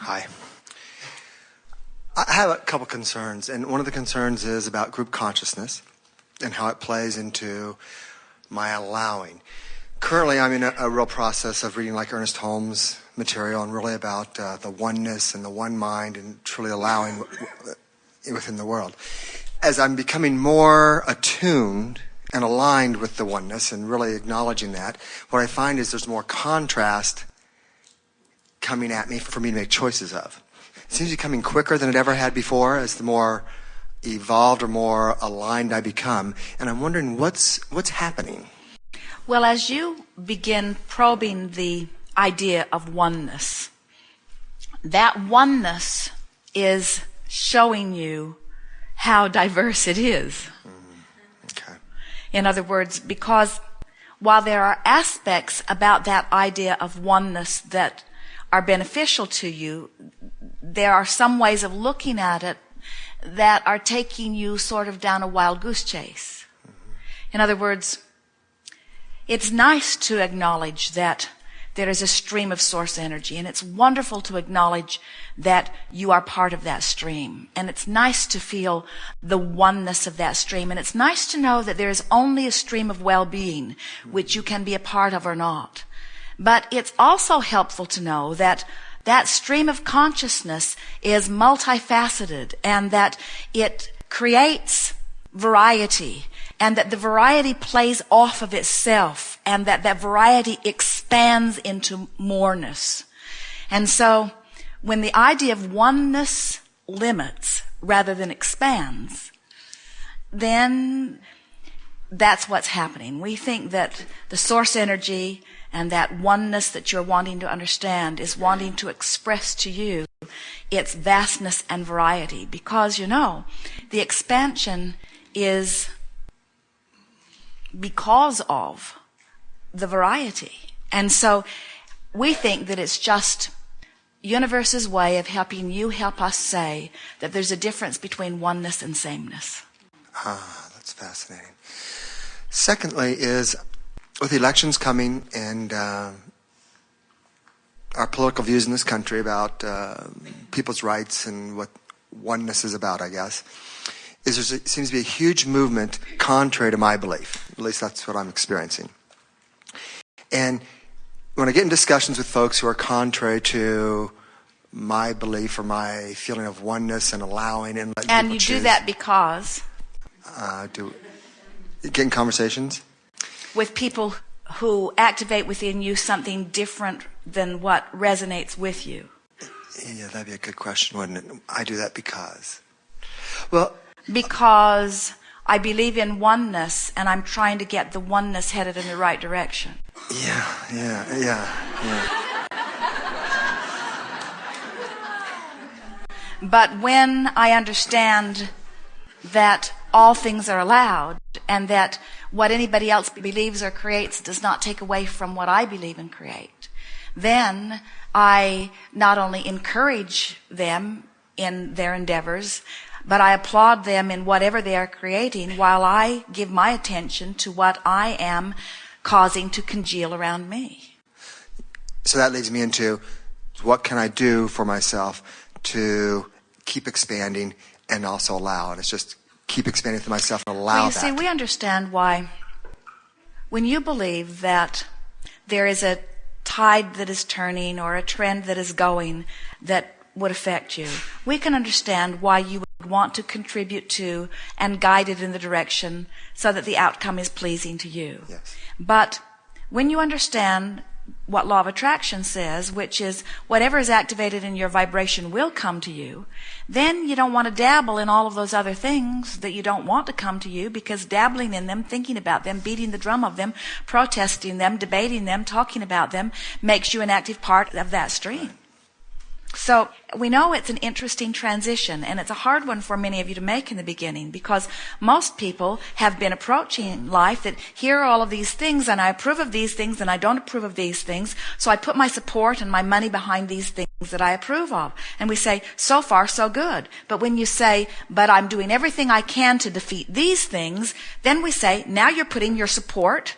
Hi. I have a couple concerns, and one of the concerns is about group consciousness and how it plays into my allowing. Currently, I'm in a real process of reading like Ernest Holmes material and really about the oneness and the one mind and truly allowing within the world. As I'm becoming more attuned and aligned with the oneness and really acknowledging that, what I find is there's more contrast coming at me for me to make choices of. It seems to be coming quicker than it ever had before as the more evolved or more aligned I become. And I'm wondering what's happening. Well, as you begin probing the idea of oneness, that oneness is showing you how diverse it is. Okay. In other words, because while there are aspects about that idea of oneness that are beneficial to you, there are some ways of looking at it that are taking you sort of down a wild goose chase. In other words, it's nice to acknowledge that there is a stream of source energy, and it's wonderful to acknowledge that you are part of that stream. And it's nice to feel the oneness of that stream. And it's nice to know that there is only a stream of well-being which you can be a part of or not. But it's also helpful to know that that stream of consciousness is multifaceted and that it creates variety, and that the variety plays off of itself, and that variety expands into moreness. And so when the idea of oneness limits rather than expands, then that's what's happening. We think that the source energy and that oneness that you're wanting to understand is wanting to express to you its vastness and variety, because, you know, the expansion is because of the variety. And so we think that it's just universe's way of helping you help us say that there's a difference between oneness and sameness. That's fascinating. Secondly is, with elections coming and our political views in this country about people's rights and what oneness is about, I guess, is there seems to be a huge movement contrary to my belief. At least that's what I'm experiencing. And when I get in discussions with folks who are contrary to my belief or my feeling of oneness and allowing and letting and people you choose, do that because get in conversations with people who activate within you something different than what resonates with you. Yeah, that'd be a good question, wouldn't it? I do that because, well, because I believe in oneness and I'm trying to get the oneness headed in the right direction. Yeah. But when I understand that all things are allowed and that what anybody else believes or creates does not take away from what I believe and create, then I not only encourage them in their endeavors, but I applaud them in whatever they are creating while I give my attention to what I am causing to congeal around me. So that leads me into what can I do for myself to keep expanding and also allow. And it's just keep expanding to myself and allow that. See, we understand why when you believe that there is a tide that is turning or a trend that is going that would affect you, we can understand why you would want to contribute to and guide it in the direction so that the outcome is pleasing to you. Yes. But when you understand what law of attraction says, which is whatever is activated in your vibration will come to you, then you don't want to dabble in all of those other things that you don't want to come to you, because dabbling in them, thinking about them, beating the drum of them, protesting them, debating them, talking about them makes you an active part of that stream. So we know it's an interesting transition, and it's a hard one for many of you to make in the beginning, because most people have been approaching life that here are all of these things, and I approve of these things, and I don't approve of these things, so I put my support and my money behind these things that I approve of. And we say, so far, so good. But when you say, but I'm doing everything I can to defeat these things, then we say, now you're putting your support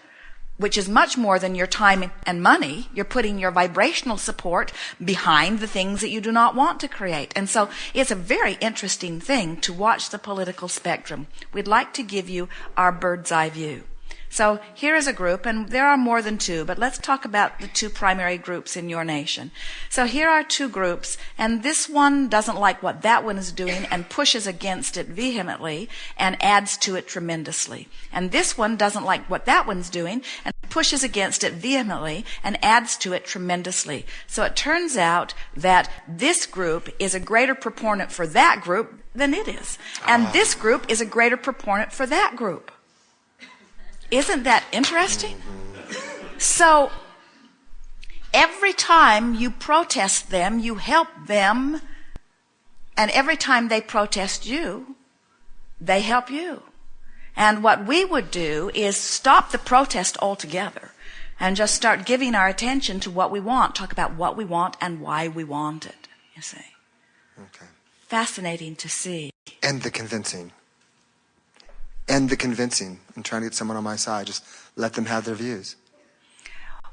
which is much more than your time and money. You're putting your vibrational support behind the things that you do not want to create. And so it's a very interesting thing to watch the political spectrum. We'd like to give you our bird's eye view. So here is a group, and there are more than two, but let's talk about the two primary groups in your nation. So here are two groups, and this one doesn't like what that one is doing and pushes against it vehemently and adds to it tremendously. And this one doesn't like what that one's doing and pushes against it vehemently and adds to it tremendously. So it turns out that this group is a greater proponent for that group than it is. And this group is a greater proponent for that group. Isn't that interesting? So every time you protest them, you help them. And every time they protest you, they help you. And what we would do is stop the protest altogether and just start giving our attention to what we want. Talk about what we want and why we want it, you see. Okay. Fascinating to see. And the convincing. And the convincing. I'm trying to get someone on my side. Just let them have their views.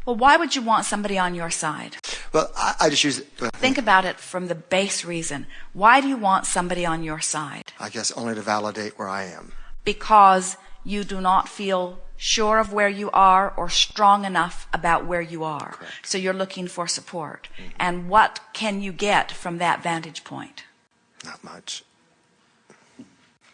Well, why would you want somebody on your side? Well, I just use it. Think about it from the base reason. Why do you want somebody on your side? I guess only to validate where I am. Because you do not feel sure of where you are or strong enough about where you are. Correct. So you're looking for support. Mm-hmm. And what can you get from that vantage point? Not much.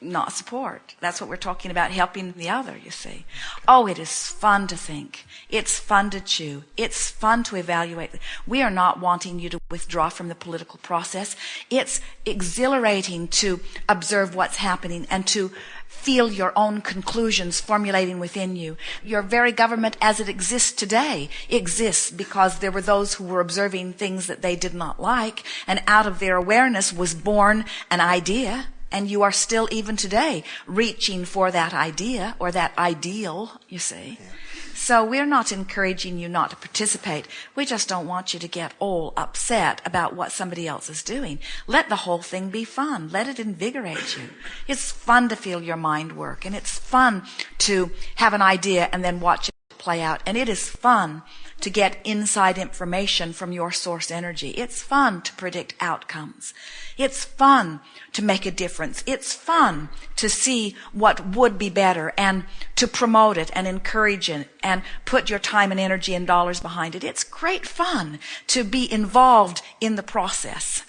Not support. That's what we're talking about, helping the other, you see. Oh, it is fun to think. It's fun to chew. It's fun to evaluate. We are not wanting you to withdraw from the political process. It's exhilarating to observe what's happening and to feel your own conclusions formulating within you. Your very government as it exists today exists because there were those who were observing things that they did not like, and out of their awareness was born an idea. And you are still, even today, reaching for that idea or that ideal, you see. Yeah. So we're not encouraging you not to participate. We just don't want you to get all upset about what somebody else is doing. Let the whole thing be fun. Let it invigorate you. It's fun to feel your mind work, and it's fun to have an idea and then watch it play out. And it is fun to get inside information from your source energy. It's fun to predict outcomes. It's fun to make a difference. It's fun to see what would be better and to promote it and encourage it and put your time and energy and dollars behind it. It's great fun to be involved in the process.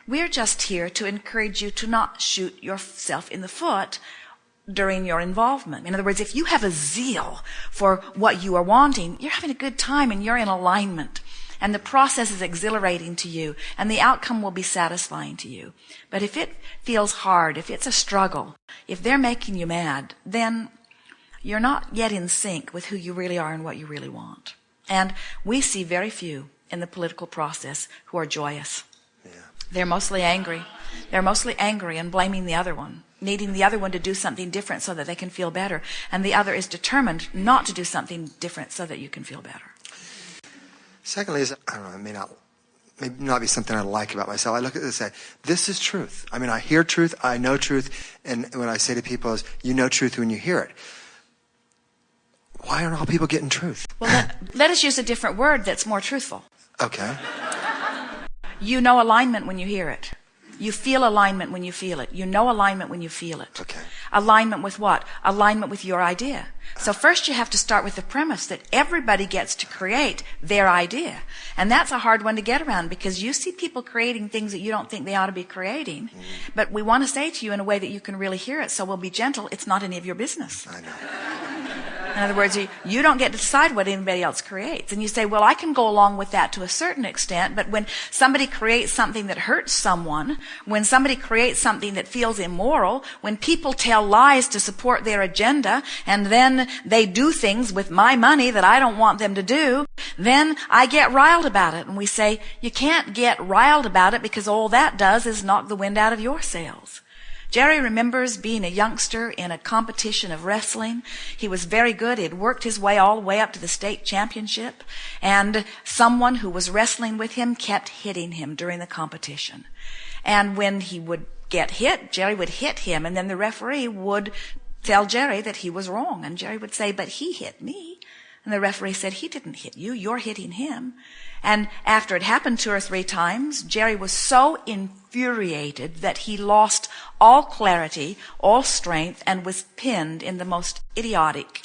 We're just here to encourage you to not shoot yourself in the foot during your involvement. In other words, if you have a zeal for what you are wanting, you're having a good time and you're in alignment. And the process is exhilarating to you, and the outcome will be satisfying to you. But if it feels hard, if it's a struggle, if they're making you mad, then you're not yet in sync with who you really are and what you really want. And we see very few in the political process who are joyous. Yeah. They're mostly angry. They're mostly angry and blaming the other one, needing the other one to do something different so that they can feel better. And the other is determined not to do something different so that you can feel better. Secondly, I don't know, it may not be something I like about myself. I look at this and say, this is truth. I mean, I hear truth, I know truth, and what I say to people is, you know truth when you hear it. Why aren't all people getting truth? Well, let us use a different word that's more truthful. Okay. You know alignment when you hear it. You feel alignment when you feel it. You know alignment when you feel it. Okay. Alignment with what? Alignment with your idea. So first you have to start with the premise that everybody gets to create their idea. And that's a hard one to get around because you see people creating things that you don't think they ought to be creating. Mm-hmm. But we want to say to you in a way that you can really hear it, so we'll be gentle. It's not any of your business. I know. In other words, you don't get to decide what anybody else creates. And you say, well, I can go along with that to a certain extent, but when somebody creates something that hurts someone, when somebody creates something that feels immoral, when people tell lies to support their agenda, and then they do things with my money that I don't want them to do, then I get riled about it. And we say, you can't get riled about it because all that does is knock the wind out of your sails. Jerry remembers being a youngster in a competition of wrestling. He was very good. He had worked his way all the way up to the state championship. And someone who was wrestling with him kept hitting him during the competition. And when he would get hit, Jerry would hit him. And then the referee would tell Jerry that he was wrong. And Jerry would say, but he hit me. And the referee said, he didn't hit you, you're hitting him. And after it happened 2 or 3 times, Jerry was so infuriated that he lost all clarity, all strength, and was pinned in the most idiotic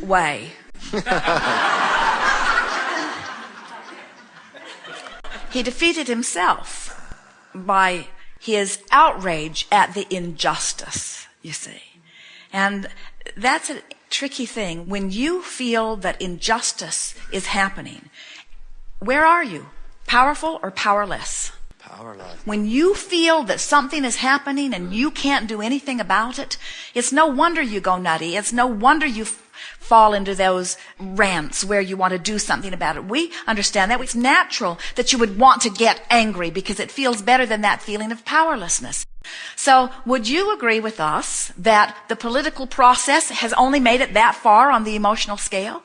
way. He defeated himself by his outrage at the injustice, you see. And that's a tricky thing. When you feel that injustice is happening, where are you? Powerful or powerless? Powerless. When you feel that something is happening and you can't do anything about it, it's no wonder you go nutty. It's no wonder you fall into those rants where you want to do something about it. We understand that. It's natural that you would want to get angry because it feels better than that feeling of powerlessness. So would you agree with us that the political process has only made it that far on the emotional scale?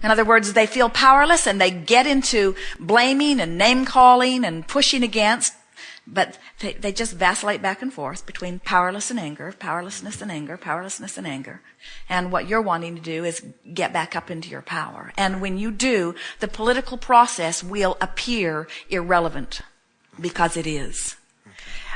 In other words, they feel powerless and they get into blaming and name-calling and pushing against, but they just vacillate back and forth between powerless and anger, powerlessness and anger, powerlessness and anger. And what you're wanting to do is get back up into your power. And when you do, the political process will appear irrelevant because it is.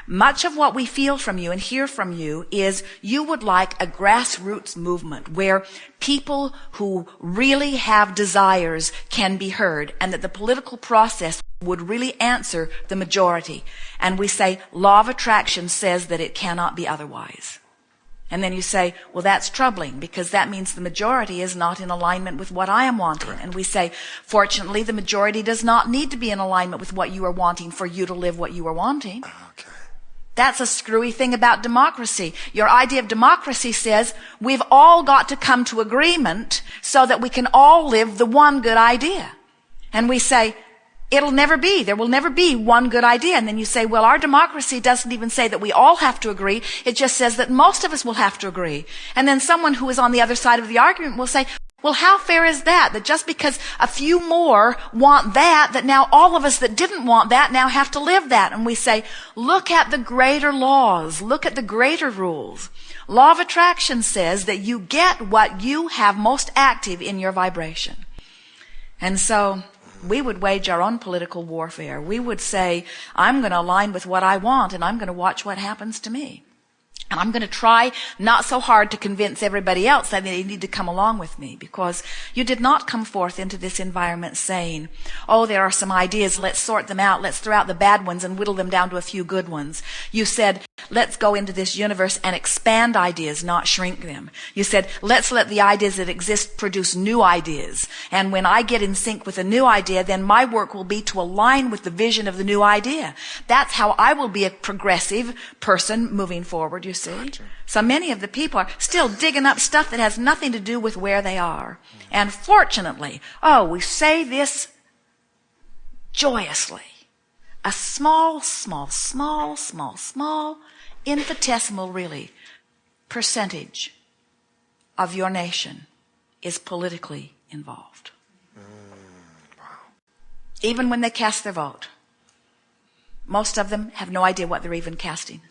Much of what we feel from you and hear from you is you would like a grassroots movement where people who really have desires can be heard, and that the political process would really answer the majority. And we say, law of attraction says that it cannot be otherwise. And then you say, well, that's troubling because that means the majority is not in alignment with what I am wanting. Correct. And we say, fortunately, the majority does not need to be in alignment with what you are wanting for you to live what you are wanting. Okay. That's a screwy thing about democracy. Your idea of democracy says we've all got to come to agreement so that we can all live the one good idea. And we say, it'll never be. There will never be one good idea. And then you say, well, our democracy doesn't even say that we all have to agree. It just says that most of us will have to agree. And then someone who is on the other side of the argument will say, well, how fair is that? That just because a few more want that, that now all of us that didn't want that now have to live that. And we say, look at the greater laws. Look at the greater rules. Law of attraction says that you get what you have most active in your vibration. And so we would wage our own political warfare. We would say, I'm going to align with what I want, and I'm going to watch what happens to me. And I'm going to try not so hard to convince everybody else that they need to come along with me, because you did not come forth into this environment saying, oh, there are some ideas, let's sort them out, let's throw out the bad ones and whittle them down to a few good ones. You said, let's go into this universe and expand ideas, not shrink them. You said, let's let the ideas that exist produce new ideas. And when I get in sync with a new idea, then my work will be to align with the vision of the new idea. That's how I will be a progressive person moving forward, you see. Gotcha. So many of the people are still digging up stuff that has nothing to do with where they are. And fortunately, we say this joyously. A small, infinitesimal, really, percentage of your nation is politically involved. Wow. Even when they cast their vote, most of them have no idea what they're even casting.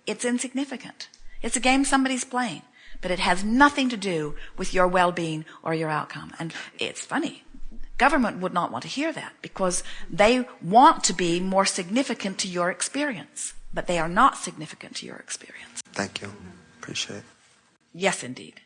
It's insignificant. It's a game somebody's playing, but it has nothing to do with your well-being or your outcome. And it's funny. Government would not want to hear that because they want to be more significant to your experience, but they are not significant to your experience. Thank you. Appreciate it. Yes, indeed.